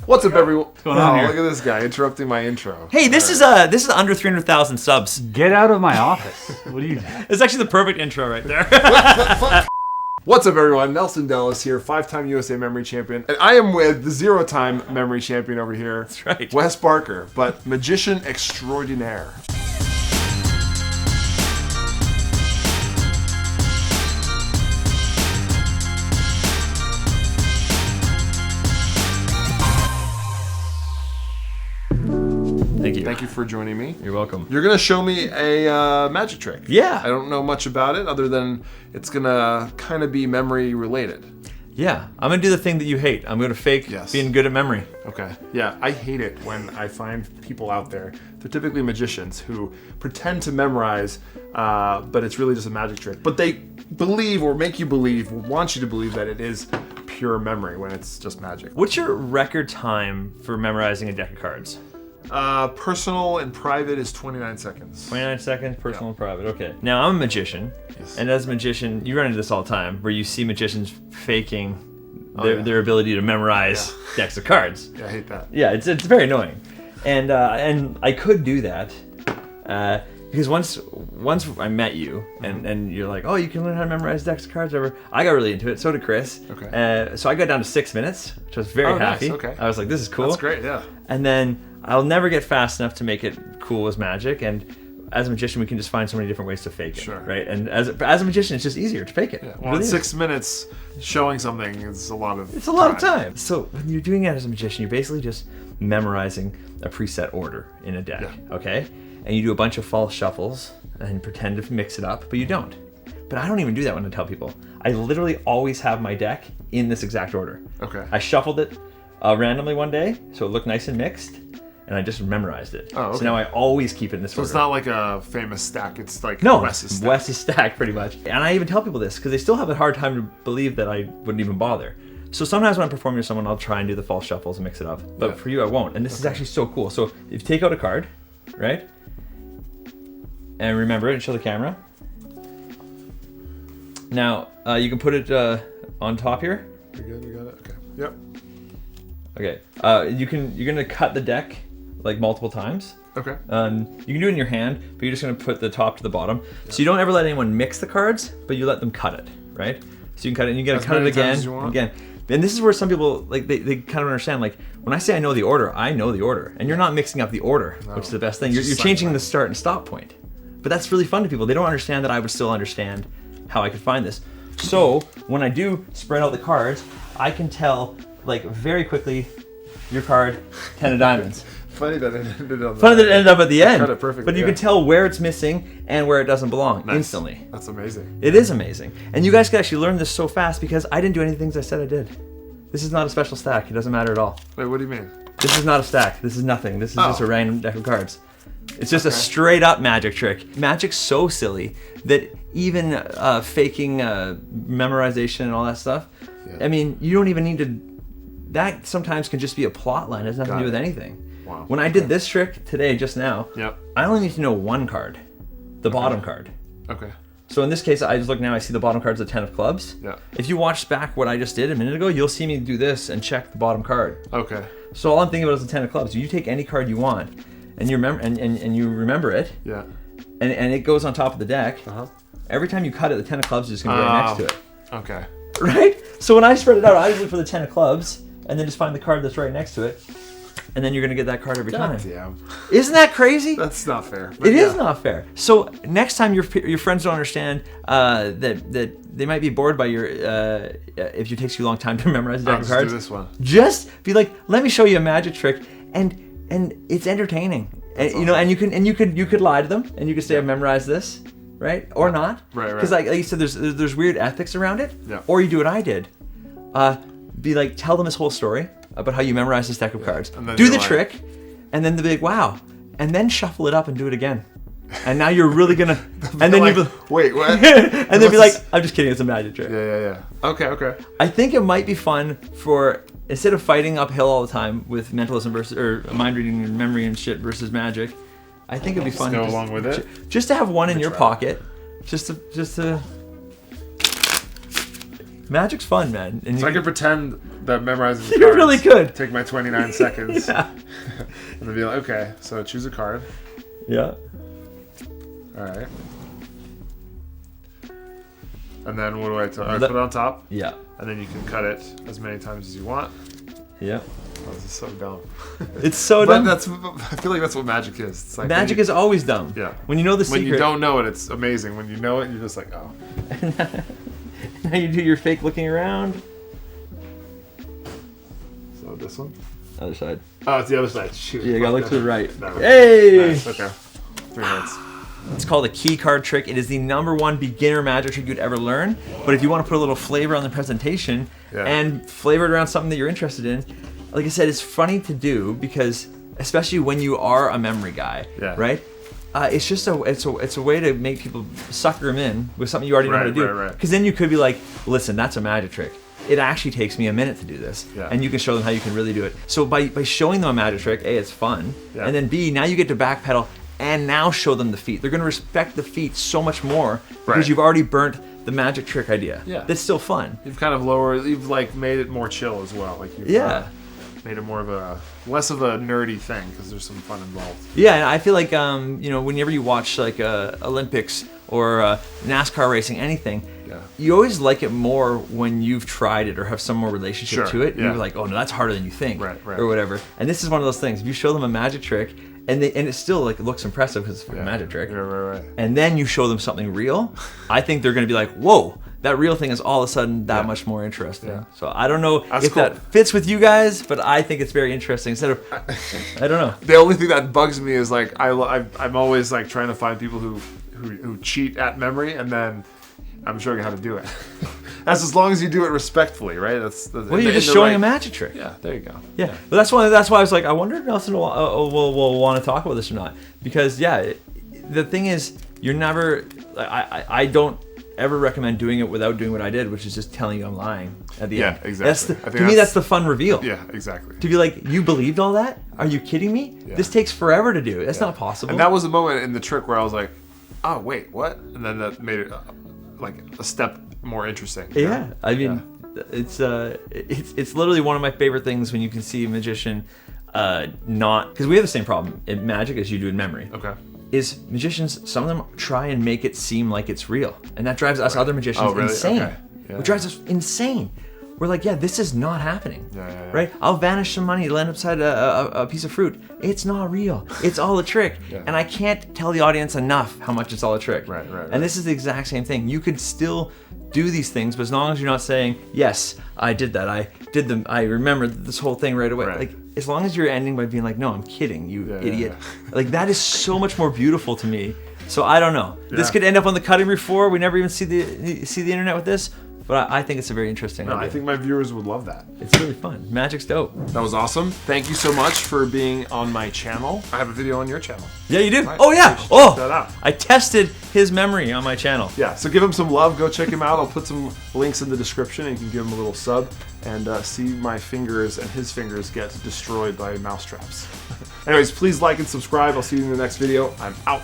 What's up, everyone? What's going on here? Look at this guy interrupting my intro. Hey, this is under 300,000 subs. Get out of my office. What are you doing? It's actually the perfect intro right there. What's up, everyone? Nelson Dellis here, 5-time USA memory champion. And I am with the 0-time memory champion over here. That's right. Wes Barker, but magician extraordinaire. Thank you. Thank you for joining me. You're welcome. You're going to show me a magic trick. Yeah. I don't know much about it other than it's going to kind of be memory related. Yeah, I'm going to do the thing that you hate. I'm going to fake being good at memory. Okay. Yeah, I hate it when I find people out there, they're typically magicians who pretend to memorize, but it's really just a magic trick. But they believe or make you believe, or want you to believe that it is pure memory when it's just magic. What's your record time for memorizing a deck of cards? Personal and private is 29 seconds. 29 seconds, personal and private. Okay. Now, I'm a magician, and as a magician, you run into this all the time, where you see magicians faking their ability to memorize decks of cards. Yeah, I hate that. Yeah, it's very annoying, and I could do that because once I met you and you're like, oh, you can learn how to memorize decks of cards, whatever. I got really into it. So did Chris. Okay. So I got down to 6 minutes, which I was very happy. Nice. Okay. I was like, this is cool. That's great. Yeah. And then I'll never get fast enough to make it cool as magic. And as a magician, we can just find so many different ways to fake it. Sure. Right. And as a magician, it's just easier to fake it. Yeah. It Well, really in is. 6 minutes, showing something is a lot of. It's a lot of time. So when you're doing it as a magician, you're basically just memorizing a preset order in a deck. Yeah. Okay. And you do a bunch of false shuffles and pretend to mix it up, but you don't. But I don't even do that when I tell people. I literally always have my deck in this exact order. Okay. I shuffled it randomly one day, so it looked nice and mixed, and I just memorized it. Oh, okay. So now I always keep it in this So order. it's not like a famous stack. It's like No, Wes's stack. Wes's stack, pretty much. And I even tell people this because they still have a hard time to believe that I wouldn't even bother. So sometimes when I'm performing with someone, I'll try and do the false shuffles and mix it up. But for you, I won't. And this is actually so cool. So if you take out a card, right? And remember it and show the camera. Now, you can put it on top here. You good? You got it? Okay. Yep. Okay. You're gonna cut the deck like multiple times. Okay. You can do it in your hand, but you're just gonna put the top to the bottom. So you don't ever let anyone mix the cards, but you let them cut it, right? So you can cut it, and you gotta cut it again, and again. And this is where some people like they kind of understand. Like when I say I know the order, I know the order, and you're not mixing up the order, which is the best thing. You're changing the start and stop point. But that's really fun to people. They don't understand that I would still understand how I could find this. So when I do spread out the cards, I can tell like very quickly your card, 10 of diamonds. Funny that it ended on. Funny that it ended up at the end. Cut it perfectly, but you can tell where it's missing and where it doesn't belong instantly. That's amazing. It is amazing. And you guys can actually learn this so fast because I didn't do any of the things I said I did. This is not a special stack. It doesn't matter at all. Wait, what do you mean? This is not a stack. This is nothing. This is just a random deck of cards. It's just a straight up magic trick. Magic's so silly that even faking memorization and all that stuff, I mean, you don't even need to, that sometimes can just be a plot line. It has nothing to do with anything. Wow. When I did this trick today, just now, Yep. I only need to know one card, the bottom card. Okay. So in this case, I just look now, I see the bottom card's a 10 of clubs. Yeah. If you watch back what I just did a minute ago, you'll see me do this and check the bottom card. Okay. So all I'm thinking about is the 10 of clubs. You take any card you want, and you remember and you remember it, Yeah. and it goes on top of the deck. Uh-huh. Every time you cut it, the 10 of clubs is just going to be right next to it. Okay. Right? So when I spread it out, I look for the 10 of clubs, and then just find the card that's right next to it, and then you're going to get that card every time. Damn. Isn't that crazy? That's not fair. But It is not fair. So next time your friends don't understand that they might be bored by your if it takes you a long time to memorize the deck of cards. Do this one. Just be like, let me show you a magic trick, and it's entertaining. And you know, and you could lie to them, and you could say, I've memorized this, right, or not, Right. Because like you said, there's weird ethics around it. Yeah. Or you do what I did, be like, tell them this whole story about how you memorize this deck of cards, And then do you're the like- trick, and then they'll be like, wow, and then shuffle it up and do it again. And now you're really gonna, and then like, you, wait, what? and they'll be like, I'm just kidding, it's a magic trick. Yeah. Okay. I think it might be fun for, instead of fighting uphill all the time with mentalism versus, or mind reading and memory and shit versus magic, I think it'd be fun go to along with it. just to have one in your pocket, just to Magic's fun, man. And So I could pretend that memorizing the You cards. really could. Take my 29 seconds. Yeah. And then be like, okay, so choose a card. Yeah. All right. And then what do I put it on top? Yeah. And then you can cut it as many times as you want. Yeah. Oh, this is so dumb. It's so But dumb. I feel like that's what magic is. It's like Magic is always dumb. Yeah. When you know the when secret. you don't know it, it's amazing. When you know it, you're just like, oh. Now you do your fake looking around. So this one? Other side. Oh, it's the other side. Shoot. Yeah, you gotta look to the right. No. Hey! Nice. Okay. 3 minutes. It's called a key card trick. It is the #1 beginner magic trick you'd ever learn. But if you want to put a little flavor on the presentation and flavor it around something that you're interested in, like I said, it's funny to do because, especially when you are a memory guy, right? It's just it's a way to make people sucker them in with something you already know how to do. Because then you could be like, listen, that's a magic trick. It actually takes me a minute to do this, and you can show them how you can really do it. So by showing them a magic trick, A, it's fun, and then B, now you get to backpedal and now show them the feat. They're going to respect the feat so much more because you've already burnt the magic trick idea. Yeah, that's still fun. You've kind of you've like made it more chill as well. Like you've made it more of less of a nerdy thing because there's some fun involved. Yeah, and I feel like you know, whenever you watch like Olympics or NASCAR racing, anything, you always like it more when you've tried it or have some more relationship to it. And you're like, oh no, that's harder than you think, or whatever. And this is one of those things. If you show them a magic trick and it still like looks impressive because it's a magic trick, and then you show them something real, I think they're going to be like, whoa. That real thing is all of a sudden that much more interesting. So I don't know if that fits with you guys, but I think it's very interesting. Instead of, I don't know. The only thing that bugs me is like I'm always like trying to find people who cheat at memory, and then I'm showing how to do it. That's as long as you do it respectfully, right? Well, you're just showing a magic trick. Yeah, there you go. Yeah, but that's why I was like, I wonder if Nelson will want to talk about this or not, because the thing is, you're never. I don't ever recommend doing it without doing what I did, which is just telling you I'm lying at the end. Yeah, exactly. To me, that's the fun reveal. Yeah, exactly. To be like, you believed all that? Are you kidding me? Yeah. This takes forever to do. That's not possible. And that was the moment in the trick where I was like, oh, wait, what? And then that made it like a step more interesting. Yeah, I mean, it's literally one of my favorite things when you can see a magician not, because we have the same problem in magic as you do in memory. Okay. Is magicians, some of them try and make it seem like it's real. And that drives us other magicians insane. Okay. Yeah. It drives us insane. We're like, this is not happening. Right? I'll vanish some money, land upside a piece of fruit. It's not real. It's all a trick. And I can't tell the audience enough how much it's all a trick. And this is the exact same thing. You could still do these things, but as long as you're not saying, yes, I did that. I remembered this whole thing right away. Like, as long as you're ending by being like, no, I'm kidding, you idiot. Like, that is so much more beautiful to me. So I don't know. This could end up on the cutting room floor. We never even see the internet with this. But I think it's a very interesting idea. I think my viewers would love that. It's really fun. Magic's dope. That was awesome. Thank you so much for being on my channel. I have a video on your channel. Yeah, you do? Right. Oh, yeah. Check that out. I tested his memory on my channel. Yeah, so give him some love. Go check him out. I'll put some links in the description, and you can give him a little sub and see my fingers and his fingers get destroyed by mousetraps. Anyways, please like and subscribe. I'll see you in the next video. I'm out.